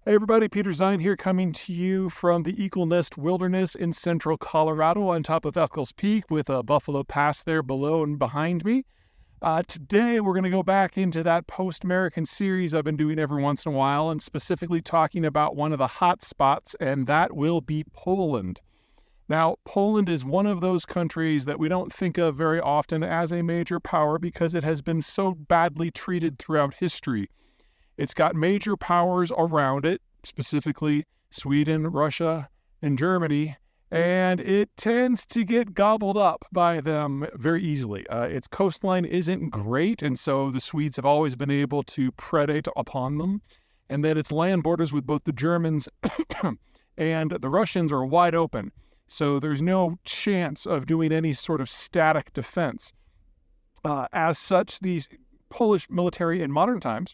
Hey everybody, Peter Zeihan here, coming to you from the Eagle Nest Wilderness in central Colorado on top of Eccles Peak with a Buffalo Pass there below and behind me. Today we're going to go back into that post-American series I've been doing every once in a while, and specifically talking about one of the hot spots, and that will be Poland. Now, Poland is one of those countries that we don't think of very often as a major power because it has been so badly treated throughout history. It's got major powers around it, specifically Sweden, Russia, and Germany, and it tends to get gobbled up by them very easily. Its coastline isn't great, and so the Swedes have always been able to predate upon them. And then its land borders with both the Germans and the Russians are wide open, so there's no chance of doing any sort of static defense. As such, the Polish military in modern times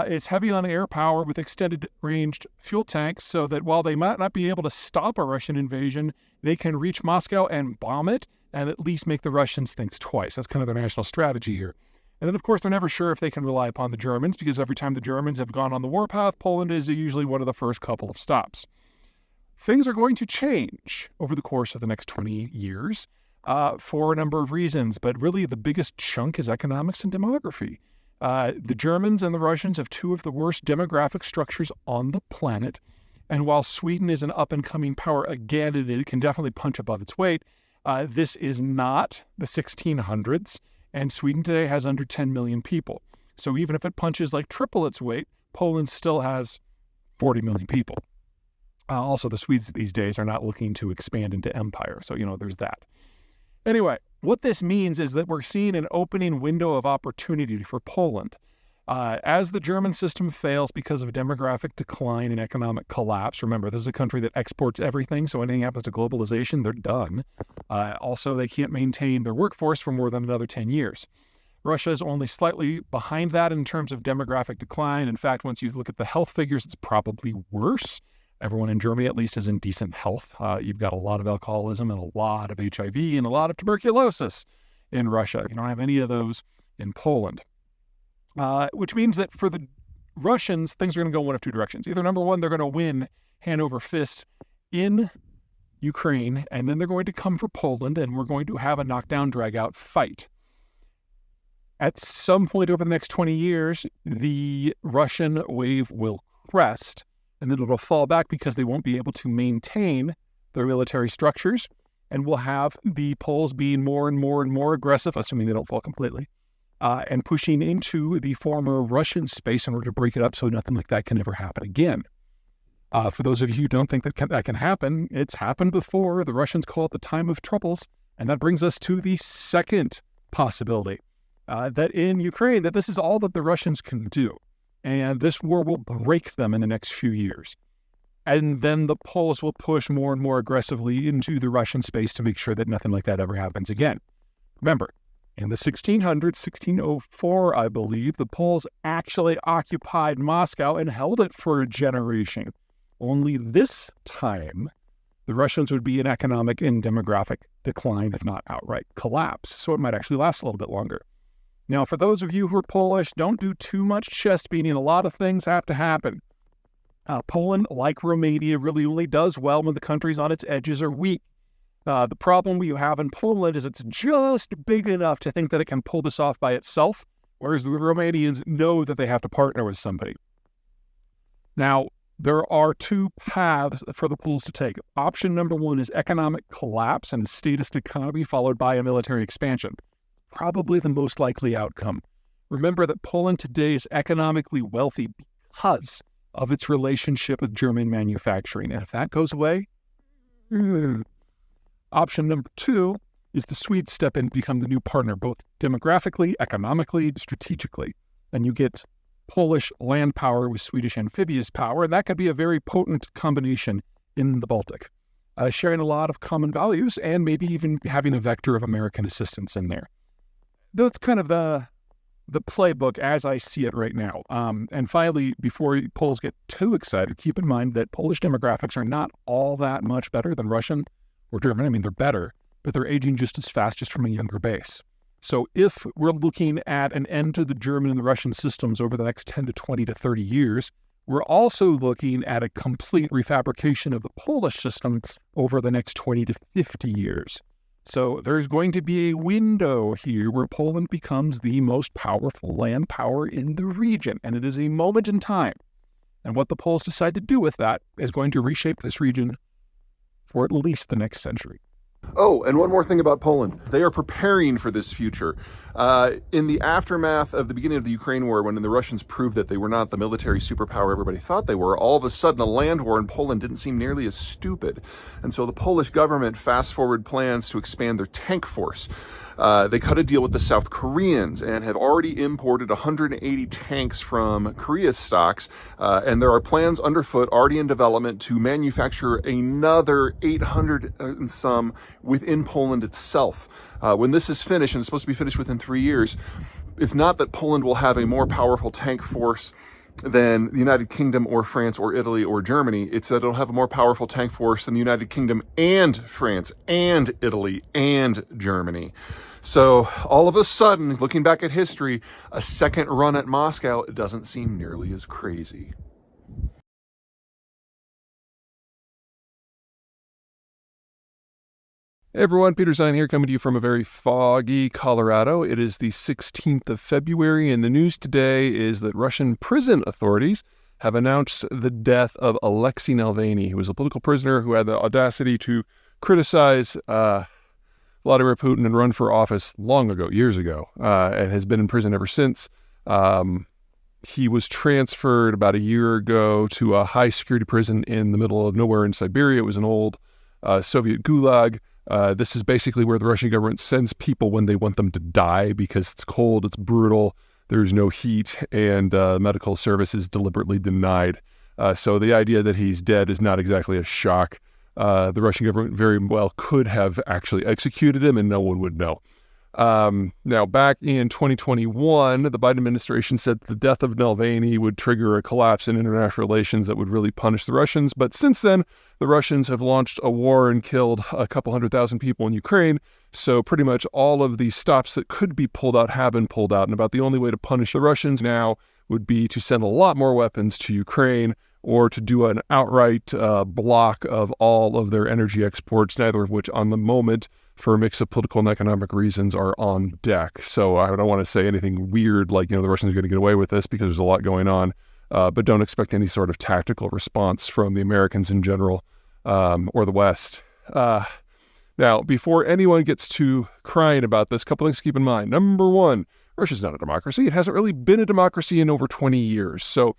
is heavy on air power with extended-ranged fuel tanks, so that while they might not be able to stop a Russian invasion, they can reach Moscow and bomb it, and at least make the Russians think twice. That's kind of their national strategy here. And then, of course, they're never sure if they can rely upon the Germans, because every time the Germans have gone on the warpath, Poland is usually one of the first couple of stops. Things are going to change over the course of the next 20 years for a number of reasons, but really the biggest chunk is economics and demography. The Germans and the Russians have two of the worst demographic structures on the planet. And while Sweden is an up-and-coming power again, and it can definitely punch above its weight, this is not the 1600s, and Sweden today has under 10 million people. So even if it punches like triple its weight, Poland still has 40 million people. Also, the Swedes these days are not looking to expand into empire, so, there's that. Anyway, what this means is that we're seeing an opening window of opportunity for Poland. As the German system fails because of demographic decline and economic collapse, remember, this is a country that exports everything, so anything happens to globalization, they're done. Also, they can't maintain their workforce for more than another 10 years. Russia is only slightly behind that in terms of demographic decline. In fact, once you look at the health figures, it's probably worse. Everyone in Germany, at least, is in decent health. You've got a lot of alcoholism and a lot of HIV and a lot of tuberculosis in Russia. You don't have any of those in Poland. Which means that for the Russians, things are going to go one of two directions. Either, number one, they're going to win hand over fist in Ukraine, and then they're going to come for Poland, and we're going to have a knockdown, drag-out fight. At some point over the next 20 years, the Russian wave will crest, and then it'll fall back because they won't be able to maintain their military structures, and we'll have the Poles being more and more and more aggressive, assuming they don't fall completely, and pushing into the former Russian space in order to break it up so nothing like that can ever happen again. For those of you who don't think that can happen, it's happened before. The Russians call it the time of troubles, and that brings us to the second possibility, that in Ukraine, that this is all that the Russians can do. And this war will break them in the next few years. And then the Poles will push more and more aggressively into the Russian space to make sure that nothing like that ever happens again. Remember, in the 1600s, 1604, I believe, the Poles actually occupied Moscow and held it for a generation. Only this time, the Russians would be in economic and demographic decline, if not outright collapse. So it might actually last a little bit longer. Now, for those of you who are Polish, don't do too much chest beating. A lot of things have to happen. Poland, like Romania, really only does well when the countries on its edges are weak. The problem you have in Poland is it's just big enough to think that it can pull this off by itself, whereas the Romanians know that they have to partner with somebody. Now, there are two paths for the Poles to take. Option number one is economic collapse and a statist economy followed by a military expansion. Probably the most likely outcome. Remember that Poland today is economically wealthy because of its relationship with German manufacturing. And if that goes away, option number two is the Swedes step in and become the new partner, both demographically, economically, strategically. And you get Polish land power with Swedish amphibious power, and that could be a very potent combination in the Baltic, sharing a lot of common values and maybe even having a vector of American assistance in there. That's kind of the playbook as I see it right now. And finally, before Poles get too excited, keep in mind that Polish demographics are not all that much better than Russian or German. I mean, they're better, but they're aging just as fast, just from a younger base. So if we're looking at an end to the German and the Russian systems over the next 10 to 20 to 30 years, We're also looking at a complete refabrication of the Polish system over the next 20 to 50 years. So there's going to be a window here where Poland becomes the most powerful land power in the region, and it is a moment in time. And what the Poles decide to do with that is going to reshape this region for at least the next century. Oh, and one more thing about Poland. They are preparing for this future. In the aftermath of the beginning of the Ukraine war, when the Russians proved that they were not the military superpower everybody thought they were, all of a sudden a land war in Poland didn't seem nearly as stupid. And so the Polish government fast-forward plans to expand their tank force. They cut a deal with the South Koreans and have already imported 180 tanks from Korea's stocks. And there are plans underfoot, already in development, to manufacture another 800 and some within Poland itself. When this is finished, and it's supposed to be finished within 3 years, it's not that Poland will have a more powerful tank force than the United Kingdom or France or Italy or Germany. It's that it'll have a more powerful tank force than the United Kingdom and France and Italy and Germany. So all of a sudden, looking back at history, a second run at Moscow doesn't seem nearly as crazy. Hey everyone, Peter Zeihan here, coming to you from a very foggy Colorado. It is the 16th of February, and the news today is that Russian prison authorities have announced the death of Alexei Navalny, who was a political prisoner who had the audacity to criticize Vladimir Putin and run for office long ago, years ago, and has been in prison ever since. He was transferred about a year ago to a high-security prison in the middle of nowhere in Siberia. It was an old Soviet gulag. This is basically where the Russian government sends people when they want them to die because it's cold, it's brutal, there's no heat, and medical service is deliberately denied. So the idea that he's dead is not exactly a shock. The Russian government very well could have actually executed him, and no one would know. Now, back in 2021, the Biden administration said the death of Navalny would trigger a collapse in international relations that would really punish the Russians. But since then, the Russians have launched a war and killed a couple 100,000 people in Ukraine. So pretty much all of the stops that could be pulled out have been pulled out. And about the only way to punish the Russians now would be to send a lot more weapons to Ukraine or to do an outright block of all of their energy exports, neither of which on the moment, for a mix of political and economic reasons, are on deck. So I don't want to say anything weird like, the Russians are going to get away with this because there's a lot going on, but don't expect any sort of tactical response from the Americans in general or the West. Now, before anyone gets to crying about this, a couple things to keep in mind. Number one, Russia's not a democracy. It hasn't really been a democracy in over 20 years. So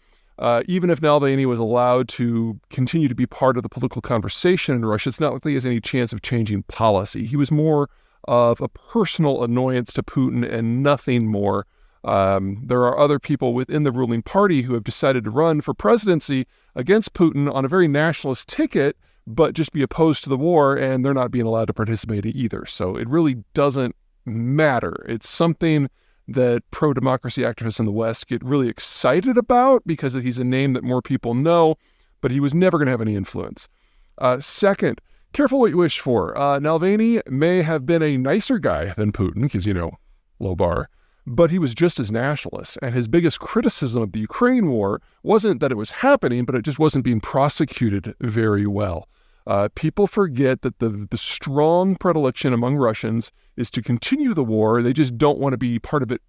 even if Navalny was allowed to continue to be part of the political conversation in Russia, it's not like he has any chance of changing policy. He was more of a personal annoyance to Putin and nothing more. There are other people within the ruling party who have decided to run for presidency against Putin on a very nationalist ticket, but just be opposed to the war, and they're not being allowed to participate either. So it really doesn't matter. It's something that pro-democracy activists in the West get really excited about because he's a name that more people know, but he was never going to have any influence. Second, careful what you wish for. Navalny may have been a nicer guy than Putin because, low bar, but he was just as nationalist. And his biggest criticism of the Ukraine war wasn't that it was happening, but it just wasn't being prosecuted very well. People forget that the strong predilection among Russians is to continue the war. They just don't want to be part of it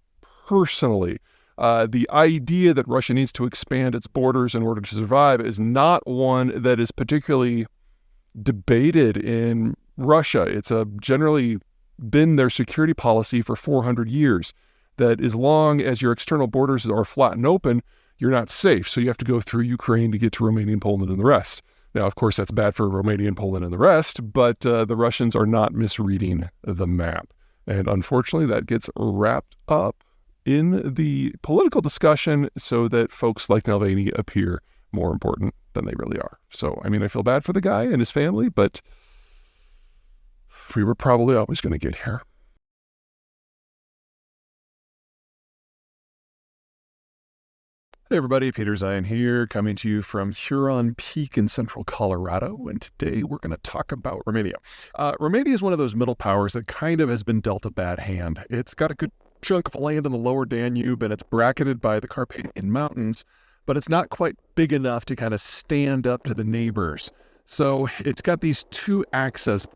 personally. The idea that Russia needs to expand its borders in order to survive is not one that is particularly debated in Russia. It's generally been their security policy for 400 years, that as long as your external borders are flat and open, you're not safe. So you have to go through Ukraine to get to Romania and Poland and the rest. Now, of course, that's bad for Romania and Poland and the rest, but the Russians are not misreading the map. And unfortunately, that gets wrapped up in the political discussion so that folks like Navalny appear more important than they really are. So, I feel bad for the guy and his family, but we were probably always going to get here. Hey everybody, Peter Zeihan here, coming to you from Huron Peak in central Colorado, and today we're going to talk about Romania. Romania is one of those middle powers that kind of has been dealt a bad hand. It's got a good chunk of land in the lower Danube, and it's bracketed by the Carpathian Mountains, but it's not quite big enough to kind of stand up to the neighbors. So it's got these three access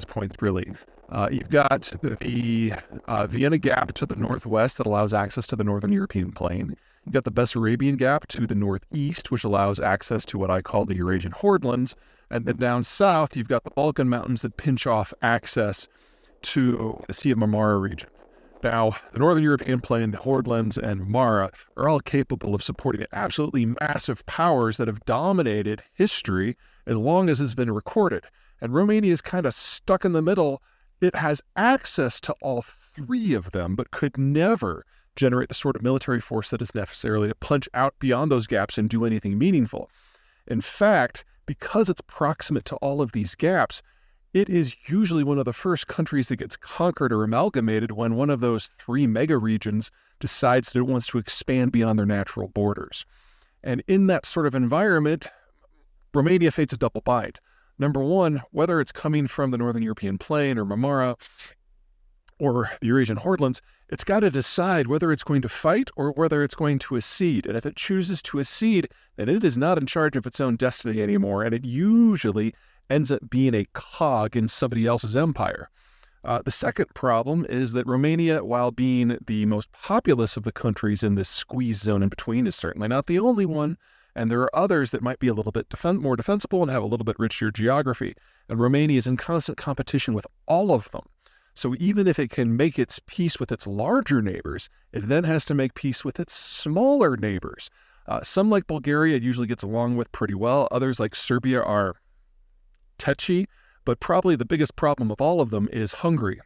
points, really. You've got the Vienna Gap to the northwest that allows access to the northern European plain. You've got the Bessarabian Gap to the northeast, which allows access to what I call the Eurasian Hordelands. And then down south, you've got the Balkan Mountains that pinch off access to the Sea of Marmara region. Now, the northern European plain, the Hordelands, and Marmara are all capable of supporting absolutely massive powers that have dominated history as long as it's been recorded. And Romania is kind of stuck in the middle. It has access to all three of them, but could never generate the sort of military force that is necessarily to punch out beyond those gaps and do anything meaningful. In fact, because it's proximate to all of these gaps, it is usually one of the first countries that gets conquered or amalgamated when one of those three mega regions decides that it wants to expand beyond their natural borders. And in that sort of environment, Romania faces a double bind. Number one, whether it's coming from the northern European plain or Marmara or the Eurasian Hordelands, it's got to decide whether it's going to fight or whether it's going to accede. And if it chooses to accede, then it is not in charge of its own destiny anymore, and it usually ends up being a cog in somebody else's empire. The second problem is that Romania, while being the most populous of the countries in this squeeze zone in between, is certainly not the only one, and there are others that might be a little bit more defensible and have a little bit richer geography. And Romania is in constant competition with all of them. So even if it can make its peace with its larger neighbors, it then has to make peace with its smaller neighbors. Some, like Bulgaria, it usually gets along with pretty well. Others, like Serbia, are touchy, but probably the biggest problem of all of them is Hungary.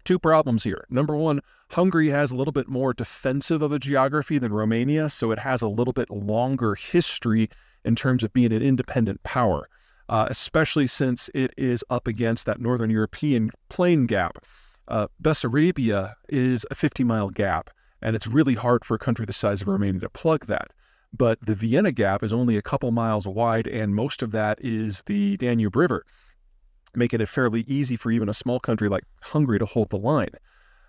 Two problems here. Number one, Hungary has a little bit more defensive of a geography than Romania, so it has a little bit longer history in terms of being an independent power, especially since it is up against that northern European plain gap. Bessarabia is a 50-mile gap, and it's really hard for a country the size of Romania to plug that. But the Vienna Gap is only a couple miles wide, and most of that is the Danube River, making it fairly easy for even a small country like Hungary to hold the line.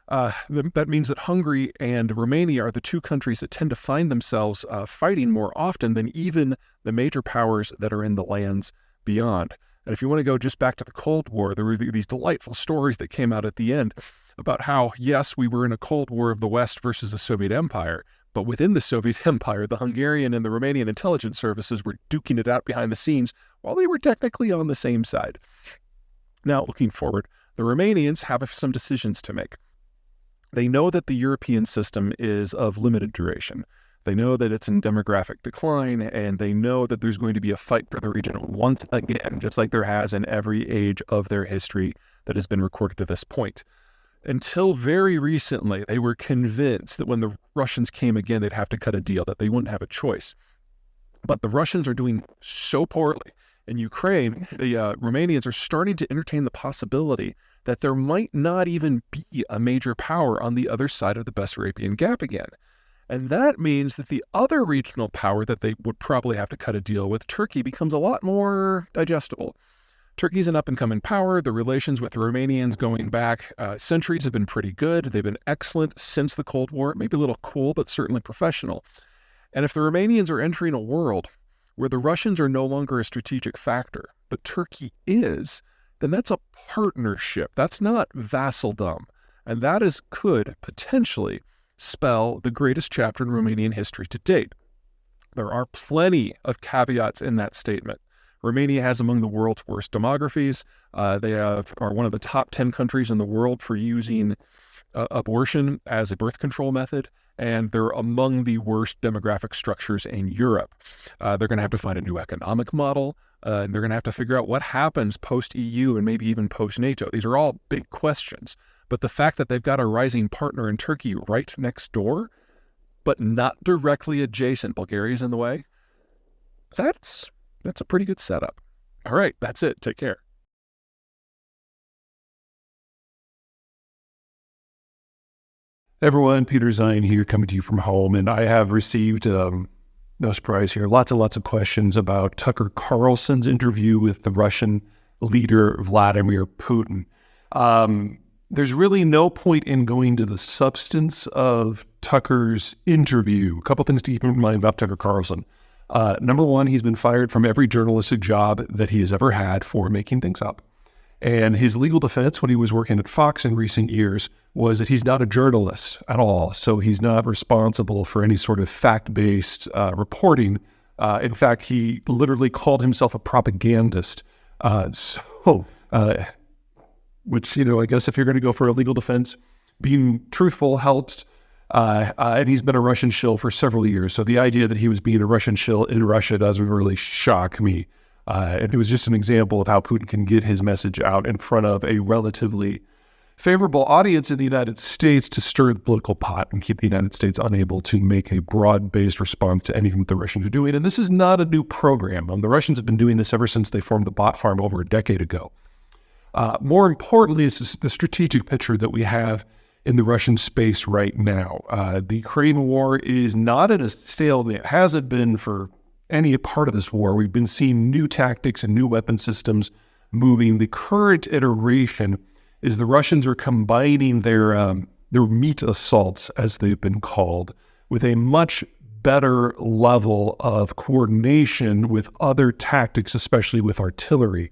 That means that Hungary and Romania are the two countries that tend to find themselves fighting more often than even the major powers that are in the lands beyond. And if you want to go just back to the Cold War, there were these delightful stories that came out at the end about how, yes, we were in a Cold War of the West versus the Soviet Empire, but within the Soviet Empire, the Hungarian and the Romanian intelligence services were duking it out behind the scenes while they were technically on the same side. Now, looking forward, the Romanians have some decisions to make. They know that the European system is of limited duration. They know that it's in demographic decline, and they know that there's going to be a fight for the region once again, just like there has in every age of their history that has been recorded to this point. Until very recently, they were convinced that when the Russians came again, they'd have to cut a deal, that they wouldn't have a choice. But the Russians are doing so poorly. In Ukraine, the Romanians are starting to entertain the possibility that there might not even be a major power on the other side of the Bessarabian Gap again. And that means that the other regional power that they would probably have to cut a deal with, Turkey, becomes a lot more digestible. Turkey's an up-and-coming power. The relations with the Romanians going back centuries have been pretty good. They've been excellent since the Cold War. Maybe a little cool, but certainly professional. And if the Romanians are entering a world where the Russians are no longer a strategic factor, but Turkey is, then that's a partnership. That's not vassaldom. And that could potentially spell the greatest chapter in Romanian history to date. There are plenty of caveats in that statement. Romania has among the world's worst demographies. They are one of the top 10 countries in the world for using abortion as a birth control method, and they're among the worst demographic structures in Europe. They're going to have to find a new economic model, and they're going to have to figure out what happens post-EU and maybe even post-NATO. These are all big questions, but the fact that they've got a rising partner in Turkey right next door, but not directly adjacent, Bulgaria's in the way, that's a pretty good setup. All right, that's it. Take care. Everyone, Peter Zeihan here, coming to you from home, and I have received, no surprise here, lots and lots of questions about Tucker Carlson's interview with the Russian leader Vladimir Putin. there's really no point in going to the substance of Tucker's interview. A couple things to keep in mind about Tucker Carlson. Number one, he's been fired from every journalistic job that he has ever had for making things up. And his legal defense when he was working at Fox in recent years was that he's not a journalist at all. So he's not responsible for any sort of fact-based reporting. In fact, he literally called himself a propagandist. Which, I guess if you're going to go for a legal defense, being truthful helps. And he's been a Russian shill for several years. So the idea that he was being a Russian shill in Russia doesn't really shock me. And it was just an example of how Putin can get his message out in front of a relatively favorable audience in the United States to stir the political pot and keep the United States unable to make a broad-based response to anything that the Russians are doing. And this is not a new program. The Russians have been doing this ever since they formed the bot farm over a decade ago. More importantly is the strategic picture that we have in the Russian space right now. The Ukraine war is not at a stalemate. It hasn't been for any part of this war. We've been seeing new tactics and new weapon systems moving. The current iteration is the Russians are combining their meat assaults, as they've been called, with a much better level of coordination with other tactics, especially with artillery.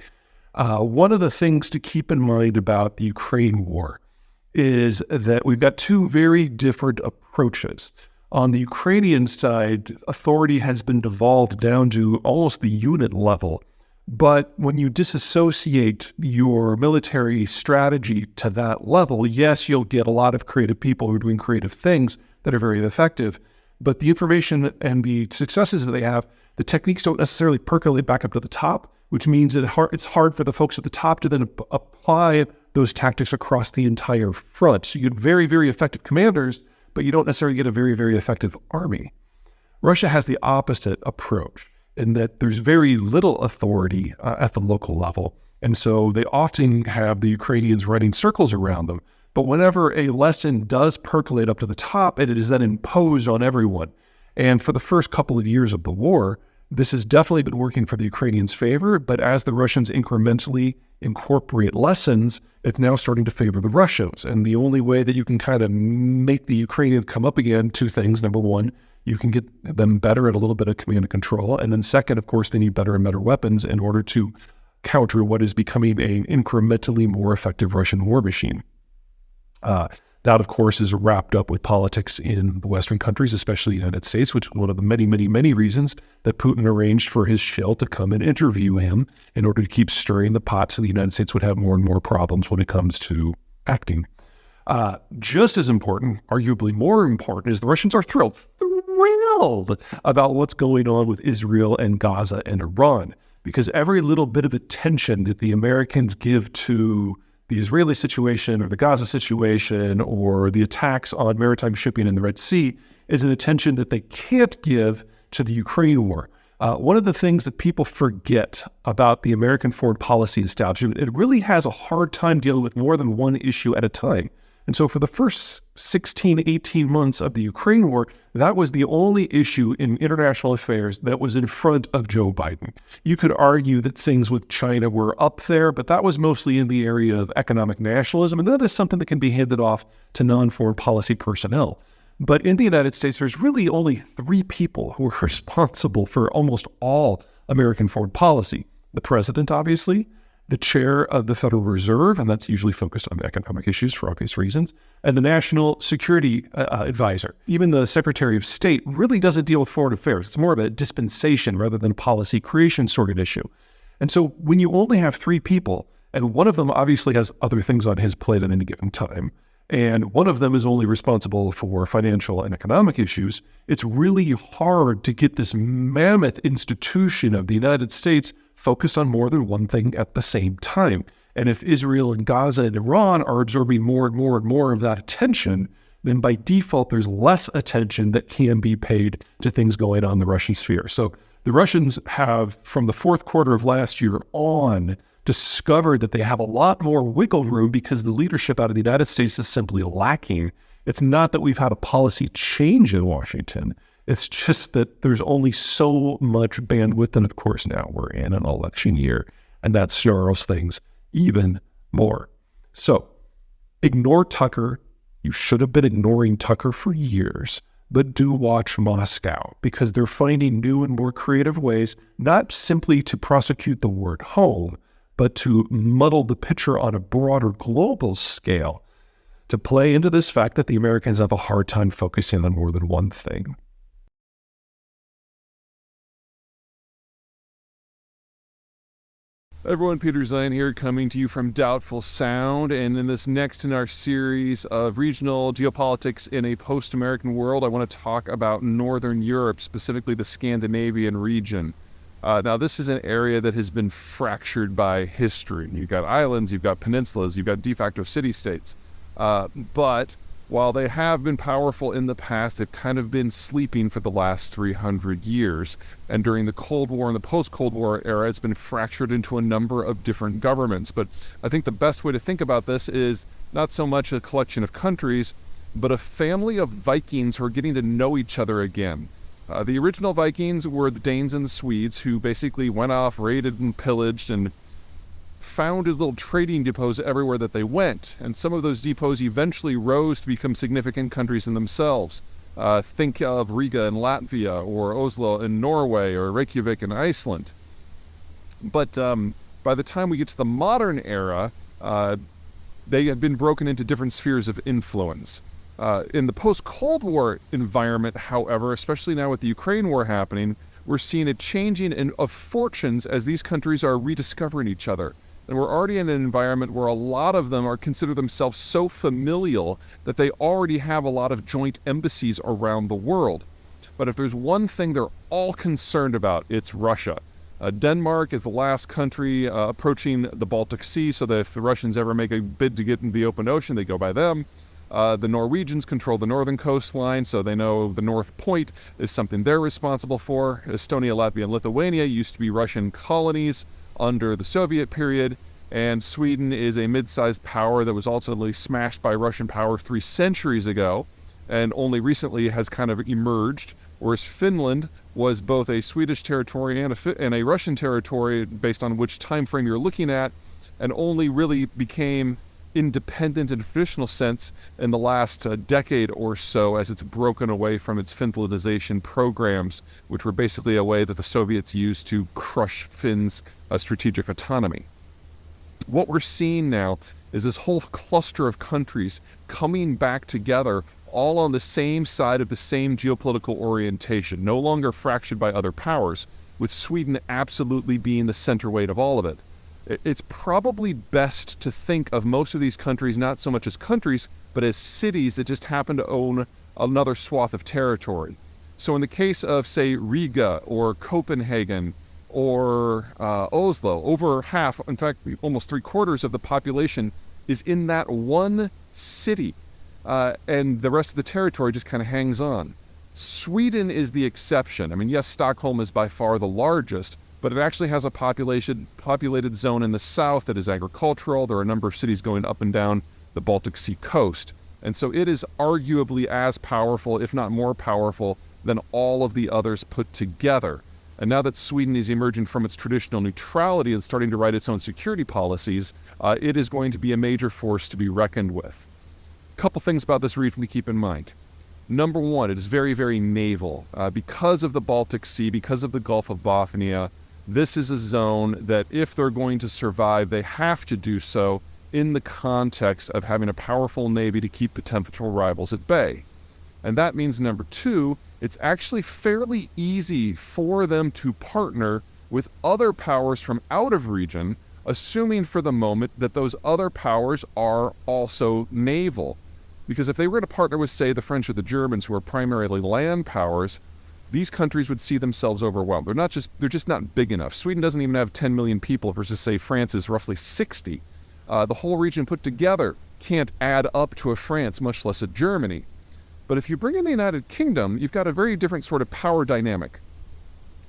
One of the things to keep in mind about the Ukraine war is that we've got two very different approaches. On the Ukrainian side, authority has been devolved down to almost the unit level. But when you disassociate your military strategy to that level, yes, you'll get a lot of creative people who are doing creative things that are very effective. But the information and the successes that they have, the techniques don't necessarily percolate back up to the top, which means that it's hard for the folks at the top to then apply those tactics across the entire front. So you get very, very effective commanders, but you don't necessarily get a very, very effective army. Russia has the opposite approach in that there's very little authority at the local level. And so they often have the Ukrainians running circles around them. But whenever a lesson does percolate up to the top, it is then imposed on everyone. And for the first couple of years of the war, this has definitely been working for the Ukrainians' favor, but as the Russians incrementally incorporate lessons, it's now starting to favor the Russians. And the only way that you can kind of make the Ukrainians come up again, two things. Number one, you can get them better at a little bit of command and control. And then second, of course, they need better and better weapons in order to counter what is becoming an incrementally more effective Russian war machine. That, of course, is wrapped up with politics in the Western countries, especially the United States, which is one of the many, many, many reasons that Putin arranged for his shill to come and interview him in order to keep stirring the pot so the United States would have more and more problems when it comes to acting. Just as important, arguably more important, is the Russians are thrilled about what's going on with Israel and Gaza and Iran, because every little bit of attention that the Americans give to the Israeli situation or the Gaza situation or the attacks on maritime shipping in the Red Sea is an attention that they can't give to the Ukraine war. One of the things that people forget about the American foreign policy establishment, it really has a hard time dealing with more than one issue at a time. And so for the first 16, 18 months of the Ukraine war, that was the only issue in international affairs that was in front of Joe Biden. You could argue that things with China were up there, but that was mostly in the area of economic nationalism, and that is something that can be handed off to non-foreign policy personnel. But in the United States, there's really only three people who are responsible for almost all American foreign policy. The president, obviously, the chair of the Federal Reserve, and that's usually focused on economic issues for obvious reasons, and the national security advisor. Even the Secretary of State really doesn't deal with foreign affairs. It's more of a dispensation rather than a policy creation sort of issue. And so when you only have three people, and one of them obviously has other things on his plate at any given time, and one of them is only responsible for financial and economic issues, it's really hard to get this mammoth institution of the United States focused on more than one thing at the same time. And if Israel and Gaza and Iran are absorbing more and more and more of that attention, then by default, there's less attention that can be paid to things going on in the Russian sphere. So the Russians have, from the fourth quarter of last year on, discovered that they have a lot more wiggle room because the leadership out of the United States is simply lacking. It's not that we've had a policy change in Washington. It's just that there's only so much bandwidth, and of course now we're in an election year, and that snarls things even more. So Ignore Tucker. You should have been ignoring Tucker for years, but do watch Moscow, because they're finding new and more creative ways, not simply to prosecute the war at home, but to muddle the picture on a broader global scale, to play into this fact that the Americans have a hard time focusing on more than one thing. Everyone, Peter Zeihan here, coming to you from Doubtful Sound, and in this next in our series of regional geopolitics in a post-American world, I want to talk about Northern Europe, specifically the Scandinavian region. Now, this is an area that has been fractured by history. You've got islands, you've got peninsulas, you've got de facto city-states. But while they have been powerful in the past, they've kind of been sleeping for the last 300 years. And during the Cold War and the post-Cold War era, it's been fractured into a number of different governments. But I think the best way to think about this is not so much a collection of countries, but a family of Vikings who are getting to know each other again. The original Vikings were the Danes and the Swedes, who basically went off, raided and pillaged and founded little trading depots everywhere that they went. And some of those depots eventually rose to become significant countries in themselves. Think of Riga in Latvia, or Oslo in Norway, or Reykjavik in Iceland. But by the time we get to the modern era, they had been broken into different spheres of influence. In the post-Cold War environment, however, especially now with the Ukraine war happening, we're seeing a changing of fortunes as these countries are rediscovering each other. And we're already in an environment where a lot of them consider themselves so familial that they already have a lot of joint embassies around the world. But if there's one thing they're all concerned about, it's Russia. Denmark is the last country approaching the Baltic Sea, so that if the Russians ever make a bid to get into the open ocean, they go by them. The Norwegians control the northern coastline, so they know the North Point is something they're responsible for. Estonia, Latvia, and Lithuania used to be Russian colonies under the Soviet period, and Sweden is a mid-sized power that was ultimately smashed by Russian power 3 centuries ago, and only recently has kind of emerged, whereas Finland was both a Swedish territory and a Russian territory, based on which time frame you're looking at, and only really became independent in a traditional sense in the last decade or so, as it's broken away from its Finlandization programs, which were basically a way that the Soviets used to crush Finns' strategic autonomy. What we're seeing now is this whole cluster of countries coming back together, all on the same side of the same geopolitical orientation, no longer fractured by other powers, with Sweden absolutely being the center weight of all of it. It's probably best to think of most of these countries not so much as countries, but as cities that just happen to own another swath of territory. So in the case of, say, Riga or Copenhagen or Oslo, over half, in fact, almost 3/4 of the population is in that one city, and the rest of the territory just kind of hangs on. Sweden is the exception. I mean, yes, Stockholm is by far the largest, but it actually has a populated zone in the south that is agricultural. There are a number of cities going up and down the Baltic Sea coast. And so it is arguably as powerful, if not more powerful, than all of the others put together. And now that Sweden is emerging from its traditional neutrality and starting to write its own security policies, it is going to be a major force to be reckoned with. A couple things about this region to keep in mind. Number one, it is very, very naval. Because of the Baltic Sea, because of the Gulf of Bothnia, this is a zone that if they're going to survive, they have to do so in the context of having a powerful navy to keep potential rivals at bay. And that means, number two, it's actually fairly easy for them to partner with other powers from out of region, assuming for the moment that those other powers are also naval. Because if they were to partner with, say, the French or the Germans, who are primarily land powers, these countries would see themselves overwhelmed. They're just not big enough. Sweden doesn't even have 10 million people versus, say, France is roughly 60. The whole region put together can't add up to a France, much less a Germany. But if you bring in the United Kingdom, you've got a very different sort of power dynamic.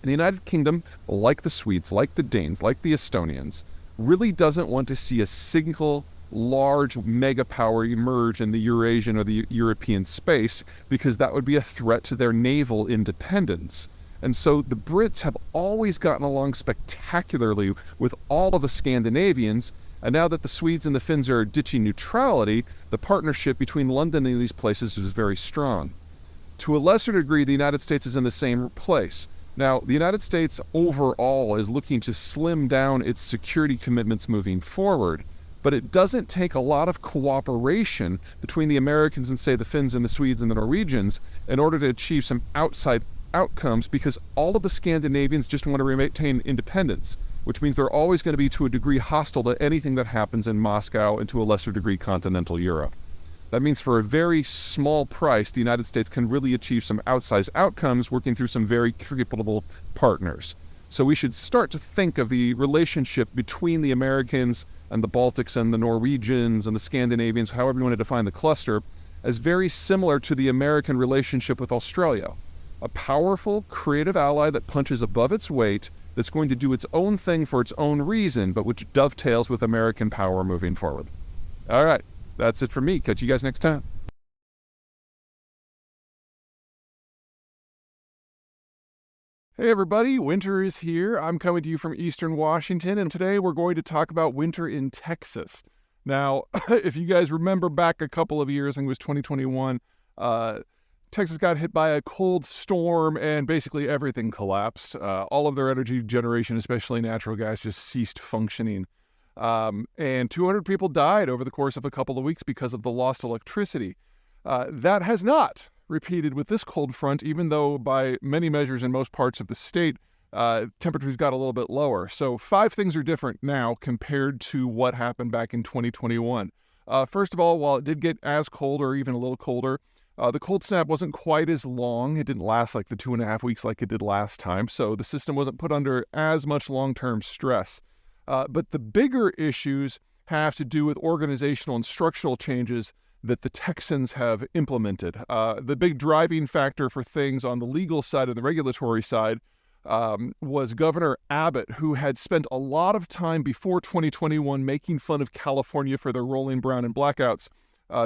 And the United Kingdom, like the Swedes, like the Danes, like the Estonians, really doesn't want to see a single large mega power emerge in the Eurasian or the European space, because that would be a threat to their naval independence. And so the Brits have always gotten along spectacularly with all of the Scandinavians. And now that the Swedes and the Finns are ditching neutrality, the partnership between London and these places is very strong. To a lesser degree, the United States is in the same place. Now, the United States overall is looking to slim down its security commitments moving forward, but it doesn't take a lot of cooperation between the Americans and, say, the Finns and the Swedes and the Norwegians in order to achieve some outside outcomes, because all of the Scandinavians just want to maintain independence, which means they're always going to be to a degree hostile to anything that happens in Moscow and to a lesser degree continental Europe. That means for a very small price, the United States can really achieve some outsized outcomes working through some very credible partners. So we should start to think of the relationship between the Americans and the Baltics and the Norwegians and the Scandinavians, however you want to define the cluster, as very similar to the American relationship with Australia. A powerful, creative ally that punches above its weight, that's going to do its own thing for its own reason, but which dovetails with American power moving forward. All right, that's it for me. Catch you guys next time. Hey everybody, winter is here. I'm coming to you from Eastern Washington, and today we're going to talk about winter in Texas. Now, if you guys remember back a couple of years, I think it was 2021, Texas got hit by a cold storm and basically everything collapsed. All of their energy generation, especially natural gas, just ceased functioning. And 200 people died over the course of a couple of weeks because of the lost electricity. That has not repeated with this cold front, even though by many measures in most parts of the state, temperatures got a little bit lower. So 5 things are different now compared to what happened back in 2021. First of all, while it did get as cold or even a little colder, the cold snap wasn't quite as long. It didn't last like the 2.5 weeks like it did last time, so the system wasn't put under as much long-term stress. But the bigger issues have to do with organizational and structural changes that the Texans have implemented. The big driving factor for things on the legal side and the regulatory side was Governor Abbott, who had spent a lot of time before 2021 making fun of California for their rolling brown and blackouts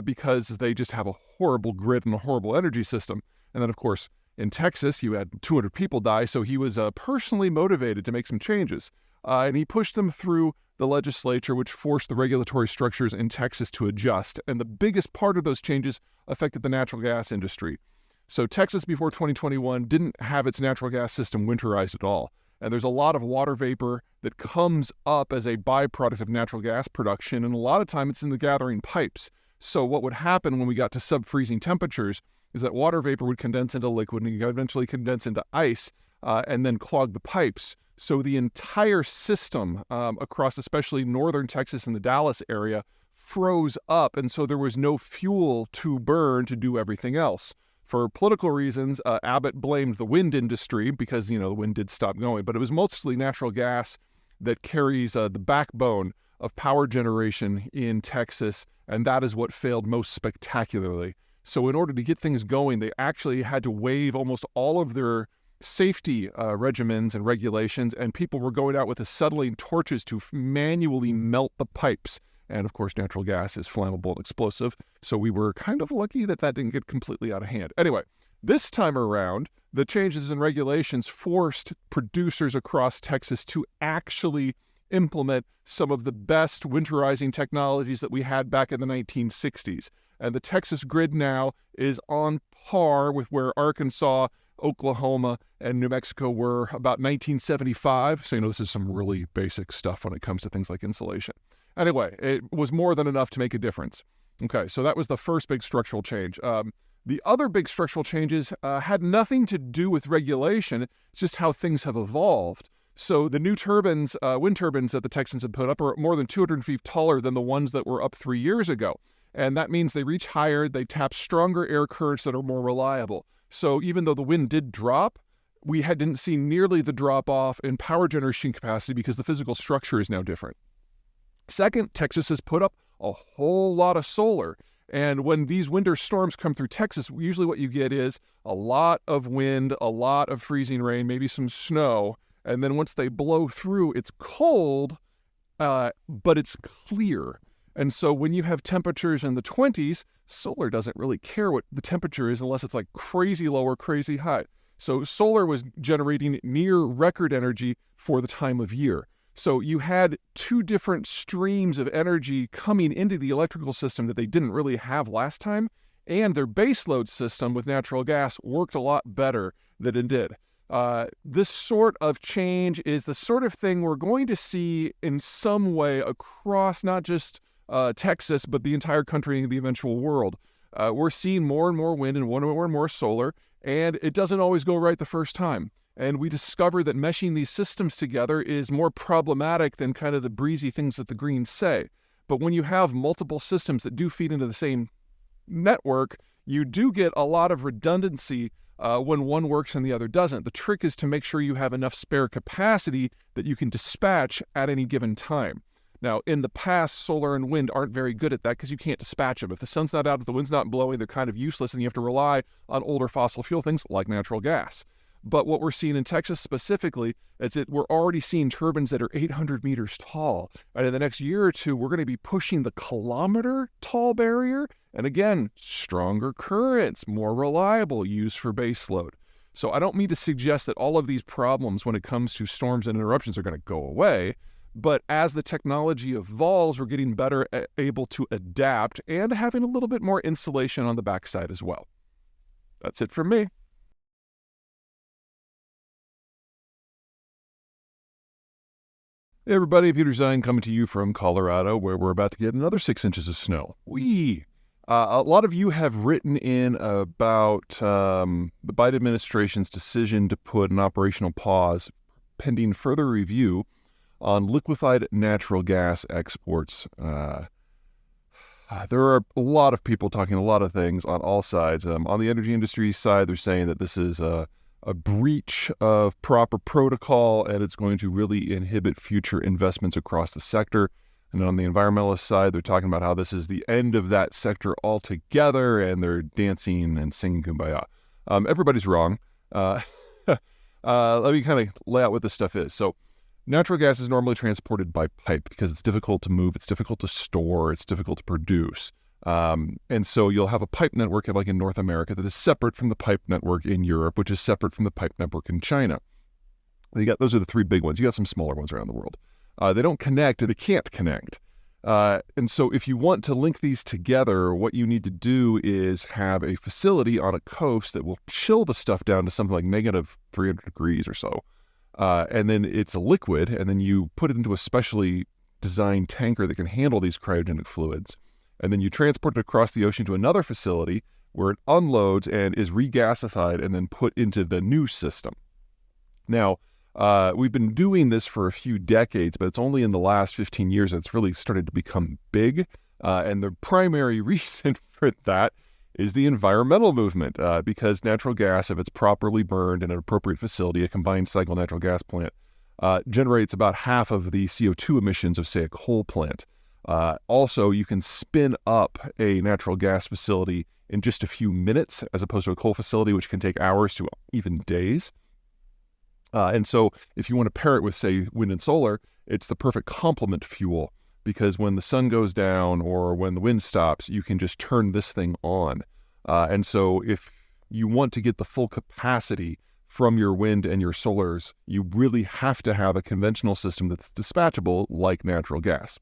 because they just have a horrible grid and a horrible energy system. And then, of course, in Texas, you had 200 people die, so he was personally motivated to make some changes. And he pushed them through the legislature, which forced the regulatory structures in Texas to adjust. And the biggest part of those changes affected the natural gas industry. So Texas, before 2021, didn't have its natural gas system winterized at all. And there's a lot of water vapor that comes up as a byproduct of natural gas production, and a lot of time it's in the gathering pipes. So what would happen when we got to sub-freezing temperatures is that water vapor would condense into liquid and eventually condense into ice and then clog the pipes. So the entire system across especially northern Texas and the Dallas area froze up, and so there was no fuel to burn to do everything else. For political reasons, Abbott blamed the wind industry because, the wind did stop going, but it was mostly natural gas that carries the backbone of power generation in Texas, and that is what failed most spectacularly. So in order to get things going, they actually had to waive almost all of their safety regimens and regulations, and people were going out with acetylene torches to manually melt the pipes. And of course, natural gas is flammable and explosive, so we were kind of lucky that didn't get completely out of hand. Anyway, this time around, the changes in regulations forced producers across Texas to actually implement some of the best winterizing technologies that we had back in the 1960s. And the Texas grid now is on par with where Arkansas, Oklahoma, and New Mexico were about 1975. So, this is some really basic stuff when it comes to things like insulation. Anyway, it was more than enough to make a difference. Okay, so that was the first big structural change. The other big structural changes had nothing to do with regulation. It's just how things have evolved. So the new turbines, wind turbines that the Texans had put up are more than 200 feet taller than the ones that were up 3 years ago. And that means they reach higher, they tap stronger air currents that are more reliable. So even though the wind did drop, we didn't see nearly the drop off in power generation capacity because the physical structure is now different. Second, Texas has put up a whole lot of solar. And when these winter storms come through Texas, usually what you get is a lot of wind, a lot of freezing rain, maybe some snow. And then once they blow through, it's cold, but it's clear. And so when you have temperatures in the 20s, solar doesn't really care what the temperature is unless it's like crazy low or crazy high. So solar was generating near record energy for the time of year. So you had two different streams of energy coming into the electrical system that they didn't really have last time, and their baseload system with natural gas worked a lot better than it did. This sort of change is the sort of thing we're going to see in some way across not just Texas, but the entire country and the eventual world. We're seeing more and more wind and more and more solar, and it doesn't always go right the first time. And we discover that meshing these systems together is more problematic than kind of the breezy things that the Greens say. But when you have multiple systems that do feed into the same network, you do get a lot of redundancy when one works and the other doesn't. The trick is to make sure you have enough spare capacity that you can dispatch at any given time. Now, in the past, solar and wind aren't very good at that because you can't dispatch them. If the sun's not out, if the wind's not blowing, they're kind of useless, and you have to rely on older fossil fuel things like natural gas. But what we're seeing in Texas specifically is that we're already seeing turbines that are 800 meters tall. And in the next year or two, we're going to be pushing the kilometer tall barrier. And again, stronger currents, more reliable, used for baseload. So I don't mean to suggest that all of these problems when it comes to storms and interruptions are going to go away. But as the technology evolves, we're getting better able to adapt and having a little bit more insulation on the backside as well. That's it from me. Hey everybody, Peter Zeihan coming to you from Colorado, where we're about to get another 6 inches of snow. A lot of you have written in about the Biden administration's decision to put an operational pause pending further review on liquefied natural gas exports. There are a lot of people talking a lot of things on all sides. On the energy industry side, they're saying that this is a breach of proper protocol, and it's going to really inhibit future investments across the sector. And on the environmentalist side, they're talking about how this is the end of that sector altogether, and they're dancing and singing Kumbaya. Everybody's wrong. Let me kind of lay out what this stuff is. So natural gas is normally transported by pipe because it's difficult to move, it's difficult to store, it's difficult to produce. And so you'll have a pipe network like in North America that is separate from the pipe network in Europe, which is separate from the pipe network in China. Those are the three big ones. You got some smaller ones around the world. They don't connect, or they can't connect. And so if you want to link these together, what you need to do is have a facility on a coast that will chill the stuff down to something like negative 300 degrees or so. And then it's a liquid, and then you put it into a specially designed tanker that can handle these cryogenic fluids. And then you transport it across the ocean to another facility where it unloads and is regasified and then put into the new system. Now, we've been doing this for a few decades, but it's only in the last 15 years that it's really started to become big. And the primary reason for that is the environmental movement, because natural gas, if it's properly burned in an appropriate facility, a combined cycle natural gas plant, generates about half of the CO2 emissions of, say, a coal plant. Also, you can spin up a natural gas facility in just a few minutes, as opposed to a coal facility, which can take hours to even days. And so if you want to pair it with, say, wind and solar, it's the perfect complement fuel, because when the sun goes down or when the wind stops, you can just turn this thing on. And so if you want to get the full capacity from your wind and your solars, you really have to have a conventional system that's dispatchable like natural gas.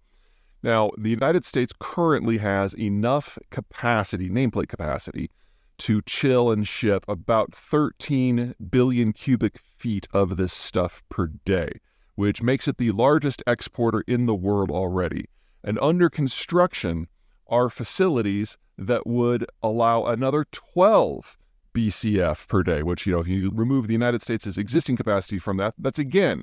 Now, the United States currently has enough capacity, nameplate capacity, to chill and ship about 13 billion cubic feet of this stuff per day, which makes it the largest exporter in the world already. And under construction are facilities that would allow another 12 BCF per day, which, if you remove the United States' existing capacity from that, that's again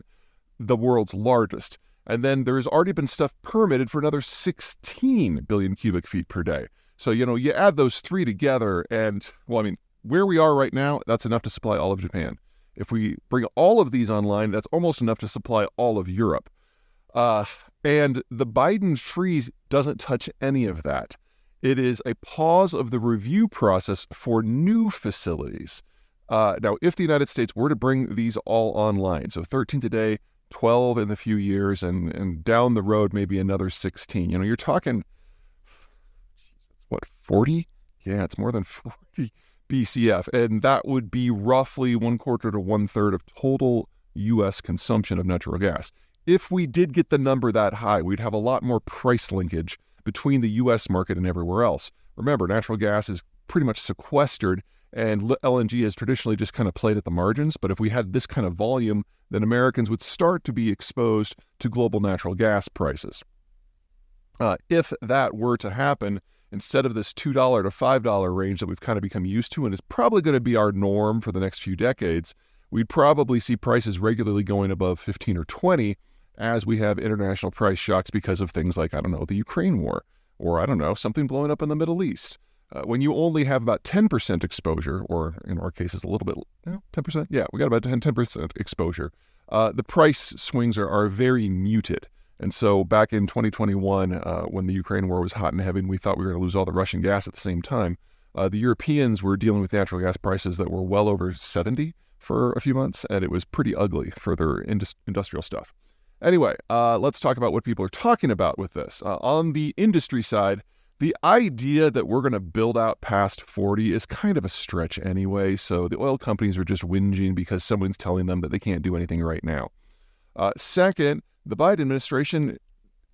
the world's largest. And then there's already been stuff permitted for another 16 billion cubic feet per day. So, you add those three together and, where we are right now, that's enough to supply all of Japan. If we bring all of these online, that's almost enough to supply all of Europe. And the Biden freeze doesn't touch any of that. It is a pause of the review process for new facilities. Now, if the United States were to bring these all online, so 13 today, 12 in the few years, and down the road, maybe another 16. You're talking, 40? Yeah, it's more than 40 BCF, and that would be roughly 1/4 to 1/3 of total U.S. consumption of natural gas. If we did get the number that high, we'd have a lot more price linkage between the U.S. market and everywhere else. Remember, natural gas is pretty much sequestered, and LNG has traditionally just kind of played at the margins. But if we had this kind of volume, then Americans would start to be exposed to global natural gas prices. If that were to happen, instead of this $2 to $5 range that we've kind of become used to and is probably going to be our norm for the next few decades, we'd probably see prices regularly going above 15 or 20 as we have international price shocks because of things like, I don't know, the Ukraine war, or I don't know, something blowing up in the Middle East. When you only have about 10% exposure, or in our cases a little bit, 10%? Yeah, we got about 10% exposure. The price swings are very muted. And so back in 2021, when the Ukraine war was hot and heavy and we thought we were going to lose all the Russian gas at the same time, the Europeans were dealing with natural gas prices that were well over 70 for a few months, and it was pretty ugly for their industrial stuff. Anyway, let's talk about what people are talking about with this. On the industry side, the idea that we're going to build out past 40 is kind of a stretch anyway, so the oil companies are just whinging because someone's telling them that they can't do anything right now. Second, the Biden administration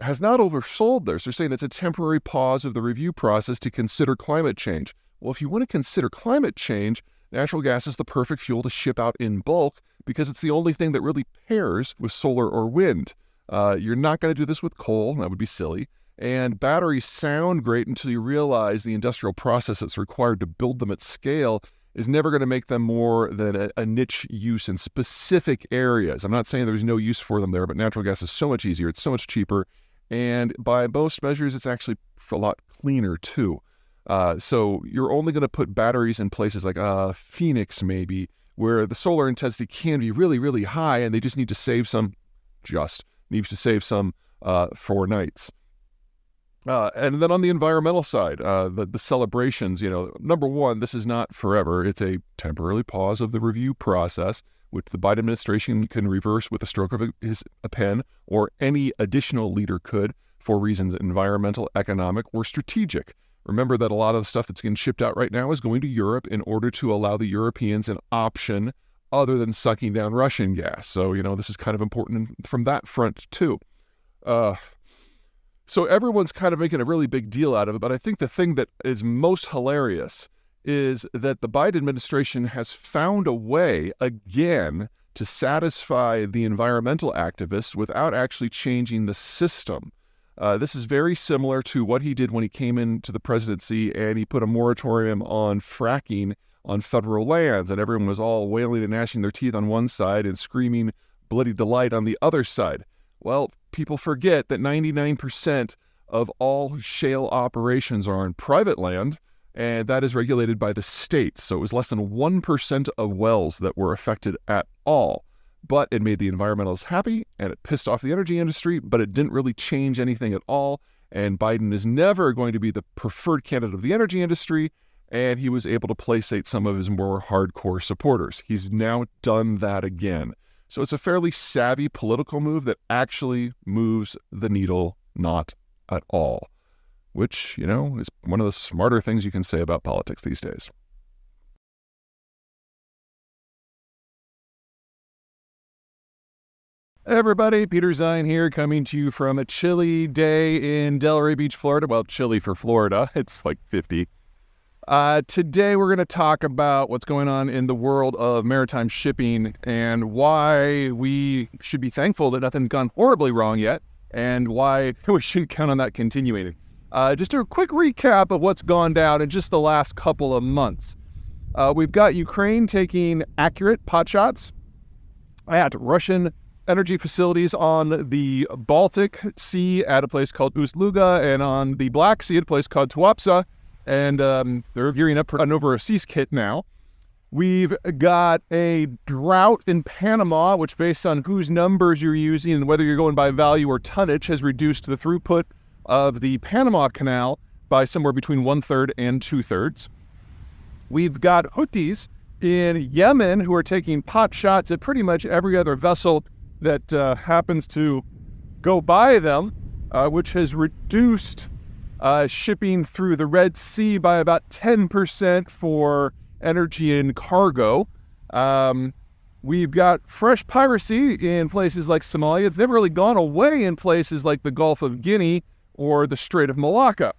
has not oversold this. They're saying it's a temporary pause of the review process to consider climate change. Well, if you want to consider climate change, natural gas is the perfect fuel to ship out in bulk because it's the only thing that really pairs with solar or wind. You're not going to do this with coal. That would be silly. And batteries sound great until you realize the industrial process that's required to build them at scale is never going to make them more than a niche use in specific areas. I'm not saying there's no use for them there, but natural gas is so much easier. It's so much cheaper. And by most measures, it's actually a lot cleaner too. So you're only going to put batteries in places like Phoenix maybe, where the solar intensity can be really, really high, and they just need to save some, for nights. And then on the environmental side, the celebrations, number one, this is not forever. It's a temporary pause of the review process, which the Biden administration can reverse with a stroke of a pen, or any additional leader could, for reasons environmental, economic, or strategic. Remember that a lot of the stuff that's getting shipped out right now is going to Europe in order to allow the Europeans an option other than sucking down Russian gas. So, this is kind of important from that front too. So everyone's kind of making a really big deal out of it, but I think the thing that is most hilarious is that the Biden administration has found a way, again, to satisfy the environmental activists without actually changing the system. This is very similar to what he did when he came into the presidency and he put a moratorium on fracking on federal lands, and everyone was all wailing and gnashing their teeth on one side and screaming bloody delight on the other side. Well, people forget that 99% of all shale operations are on private land, and that is regulated by the states. So it was less than 1% of wells that were affected at all. But it made the environmentalists happy, and it pissed off the energy industry, but it didn't really change anything at all. And Biden is never going to be the preferred candidate of the energy industry, and he was able to placate some of his more hardcore supporters. He's now done that again. So it's a fairly savvy political move that actually moves the needle not at all, which, is one of the smarter things you can say about politics these days. Hey everybody, Peter Zeihan here, coming to you from a chilly day in Delray Beach, Florida. Well, chilly for Florida. It's like 50. Today we're going to talk about what's going on in the world of maritime shipping and why we should be thankful that nothing's gone horribly wrong yet, and why we shouldn't count on that continuing. Just a quick recap of what's gone down in just the last couple of months. We've got Ukraine taking accurate potshots at Russian energy facilities on the Baltic Sea at a place called Ust-Luga, and on the Black Sea at a place called Tuapse. And they're gearing up for an overseas kit now. We've got a drought in Panama, which, based on whose numbers you're using and whether you're going by value or tonnage, has reduced the throughput of the Panama Canal by somewhere between 1/3 and 2/3. We've got Houthis in Yemen who are taking pot shots at pretty much every other vessel that happens to go by them, which has reduced shipping through the Red Sea by about 10% for energy and cargo. We've got fresh piracy in places like Somalia. It's never really gone away in places like the Gulf of Guinea or the Strait of Malacca.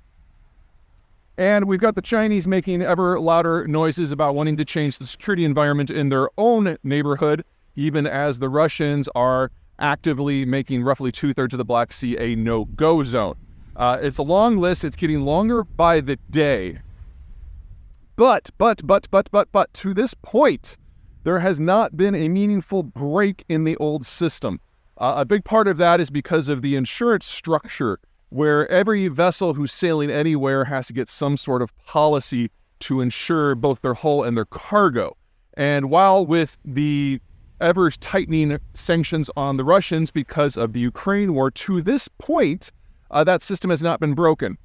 And we've got the Chinese making ever louder noises about wanting to change the security environment in their own neighborhood, even as the Russians are actively making roughly 2/3 of the Black Sea a no-go zone. It's a long list. It's getting longer by the day. But, to this point, there has not been a meaningful break in the old system. A big part of that is because of the insurance structure, where every vessel who's sailing anywhere has to get some sort of policy to insure both their hull and their cargo. And while with the ever-tightening sanctions on the Russians because of the Ukraine war, to this point, that system has not been broken.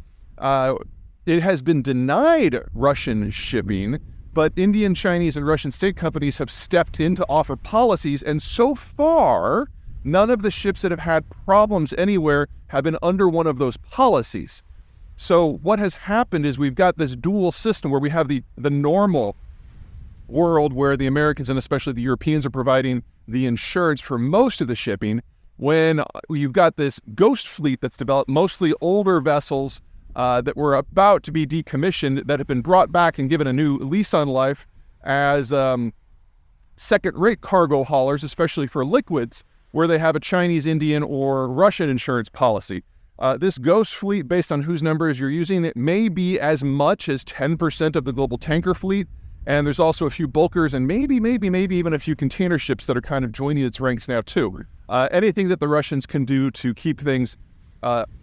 It has been denied Russian shipping, but Indian, Chinese, and Russian state companies have stepped in to offer policies, and so far, none of the ships that have had problems anywhere have been under one of those policies. So what has happened is we've got this dual system where we have the normal world where the Americans and especially the Europeans are providing the insurance for most of the shipping, when you've got this ghost fleet that's developed, mostly older vessels that were about to be decommissioned, that have been brought back and given a new lease on life as second-rate cargo haulers, especially for liquids, where they have a Chinese, Indian, or Russian insurance policy. This ghost fleet, based on whose numbers you're using, it may be as much as 10% of the global tanker fleet, and there's also a few bulkers and maybe even a few container ships that are kind of joining its ranks now too. Anything that the Russians can do to keep things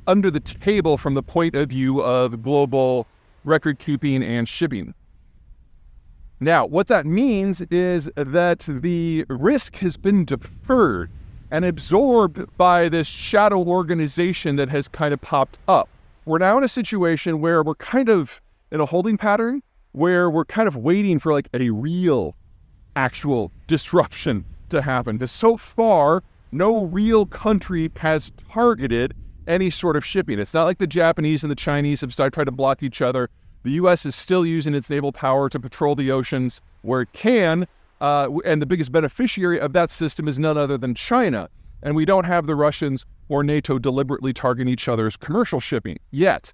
under the table from the point of view of global record keeping and shipping. Now, what that means is that the risk has been deferred and absorbed by this shadow organization that has kind of popped up. We're now in a situation where we're kind of in a holding pattern, where we're kind of waiting for like a real, actual disruption to happen. Because so far, no real country has targeted any sort of shipping. It's not like the Japanese and the Chinese have started trying to block each other. The U.S. is still using its naval power to patrol the oceans where it can, and the biggest beneficiary of that system is none other than China. And we don't have the Russians or NATO deliberately targeting each other's commercial shipping yet.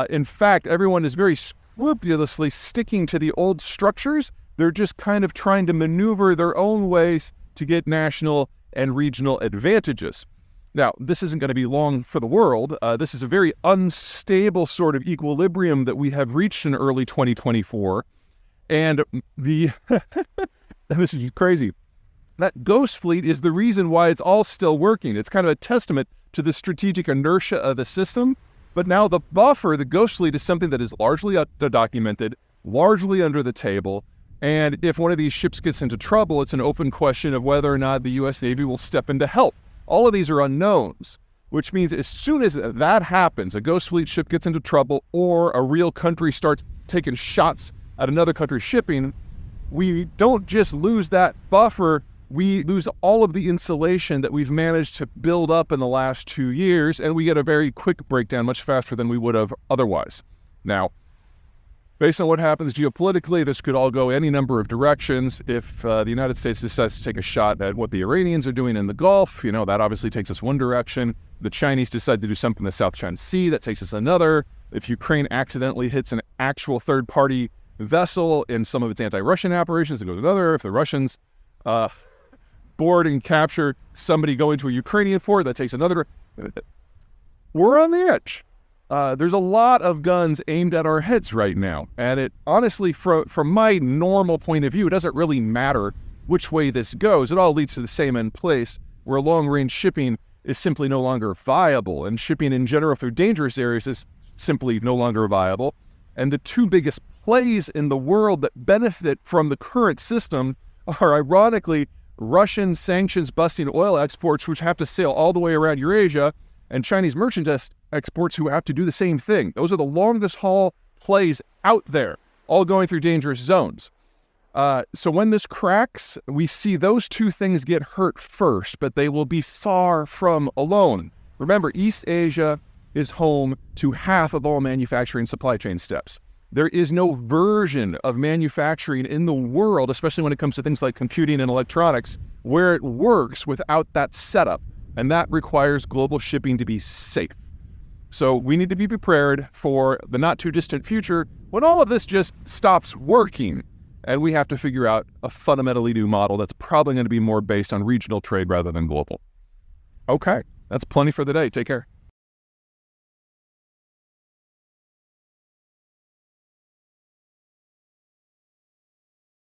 In fact, everyone is very scrupulously sticking to the old structures. They're just kind of trying to maneuver their own ways to get national and regional advantages. Now, this isn't going to be long for the world. This is a very unstable sort of equilibrium that we have reached in early 2024. And this is crazy. That ghost fleet is the reason why it's all still working. It's kind of a testament to the strategic inertia of the system. But now the buffer, the ghost fleet, is something that is largely documented, largely under the table. And if one of these ships gets into trouble, it's an open question of whether or not the U.S. Navy will step in to help. All of these are unknowns, which means as soon as that happens, a ghost fleet ship gets into trouble or a real country starts taking shots at another country's shipping, we don't just lose that buffer, we lose all of the insulation that we've managed to build up in the last 2 years, and we get a very quick breakdown much faster than we would have otherwise. Now, based on what happens geopolitically, this could all go any number of directions. If the United States decides to take a shot at what the Iranians are doing in the Gulf, that obviously takes us one direction. The Chinese decide to do something in the South China Sea, that takes us another. If Ukraine accidentally hits an actual third-party vessel in some of its anti-Russian operations, it goes another. If the Russians board and capture somebody going to a Ukrainian fort, that takes another. We're on the edge. There's a lot of guns aimed at our heads right now. And it honestly, from my normal point of view, it doesn't really matter which way this goes. It all leads to the same end place, where long-range shipping is simply no longer viable. And shipping in general through dangerous areas is simply no longer viable. And the two biggest plays in the world that benefit from the current system are, ironically, Russian sanctions-busting oil exports, which have to sail all the way around Eurasia, and Chinese merchandise exports who have to do the same thing. Those are the longest haul plays out there, all going through dangerous zones. So when this cracks, we see those two things get hurt first, but they will be far from alone. Remember, East Asia is home to half of all manufacturing supply chain steps. There is no version of manufacturing in the world, especially when it comes to things like computing and electronics, where it works without that setup. And that requires global shipping to be safe. So we need to be prepared for the not too distant future when all of this just stops working. And we have to figure out a fundamentally new model that's probably going to be more based on regional trade rather than global. Okay, that's plenty for the day. Take care.